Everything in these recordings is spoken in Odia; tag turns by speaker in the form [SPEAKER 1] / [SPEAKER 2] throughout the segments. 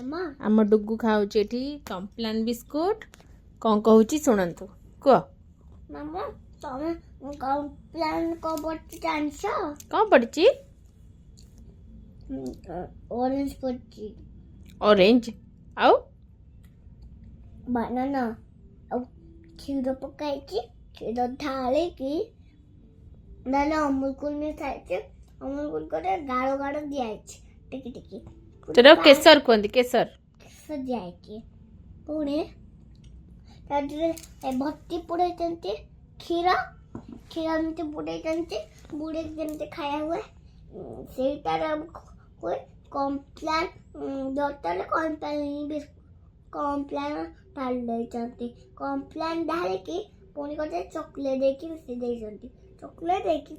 [SPEAKER 1] आम डुगु खाऊची एठी कॉम्प्लान बिस्कुट कौन कहूची शुणंतु कह
[SPEAKER 2] मामा तमे कॉम्प्लान को पड़ती जानछ
[SPEAKER 1] कौन पड़ची
[SPEAKER 2] ऑरेंज पड़ती
[SPEAKER 1] ऑरेंज आउ
[SPEAKER 2] बनाना ଆଉ କ୍ଷୀର ପକାଇକି କ୍ଷୀର ଢାଳିକି ନହେଲେ ଅମୁଲ କୁଲ ମିଶାଇଛି ଅମୁଲ କୁଲ ଗୋଟେ ଗାଢ ଗାଢ ଦିଆହେଇଛି ଟିକେ ଟିକେ
[SPEAKER 1] तेरा केसर कहती केसर
[SPEAKER 2] କେଶର ଦିଆହେଇଛି ପୁଣି ତା ଦେହରେ ଭର୍ତ୍ତି ପୁରେଇଛନ୍ତି କ୍ଷୀର କ୍ଷୀର ଏମିତି ବୁଡ଼େଇଛନ୍ତି ବୁଡ଼େଇକି ଯେମିତି ଖାଇବା ହୁଏ ସେଇଟାର ହୁଏ କମ୍ପ୍ଲାନ ଦରକାର କମ୍ପ୍ଲାନ ଢାଳି ଦେଇଛନ୍ତି କମ୍ପ୍ଲାନ ଢାଳିକି ପୁଣି ଗୋଟେ ଚକୋଲେଟ୍ ଦେଇକି ମିଶେଇ ଦେଇଛନ୍ତି ଚକୋଲେଟ୍ ଦେଇକି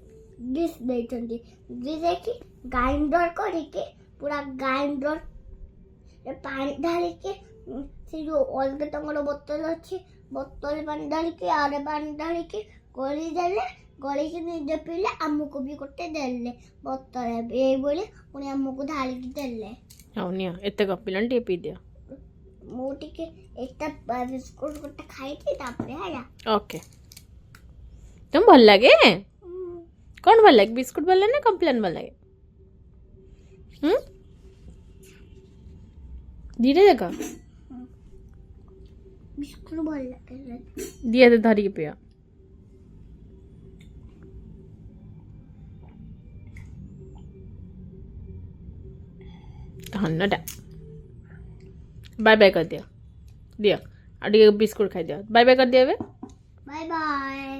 [SPEAKER 2] ଡିସ୍ ଦେଇଛନ୍ତି ଡିସ୍ ଦେଇକି ଗ୍ରାଇଣ୍ଡର କରିକି ପୁରା ଗ୍ରାଇଣ୍ଡର ପାଣି ଢାଳିକି ସେ ଯେଉଁ ଅଲଗା ତାଙ୍କର ବୋତଲ ଅଛି ବୋତଲ ପାଣି ଢାଳିକି ଆଡ଼େ ପାଣି ଢାଳିକି ଗୋଳି ଦେଲେ ଗୋଳିକି ନିଜେ ପିଇଲେ ଆମକୁ ବି ଗୋଟେ ଦେଲେ ବୋତଲ ଏଇଭଳି ପୁଣି ଆମକୁ ଢାଳିକି ଦେଲେ
[SPEAKER 1] ହଉ ନିଅ ଏତେ କପିଲାଣି ଟିକେ ପିଇ ଦିଅ
[SPEAKER 2] ମୁଁ ଟିକେ ଏଟା ବିସ୍କୁଟ ଗୋଟେ ଖାଇଛି ତାପରେ ହେଲା
[SPEAKER 1] ओके तुम भल लगे कौन भल लगे बिस्कुट भल लगे ना कॉम्प्लान भल लगे धीरे देखो
[SPEAKER 2] ବିସ୍କୁଟ ଭଲ ଲାଗେ
[SPEAKER 1] दिए तो धरिक पिया धनटा बाय बाय कर दियो दियो और बिस्कुट खाई दियो बाय बाय कर दियो
[SPEAKER 2] बाय बाय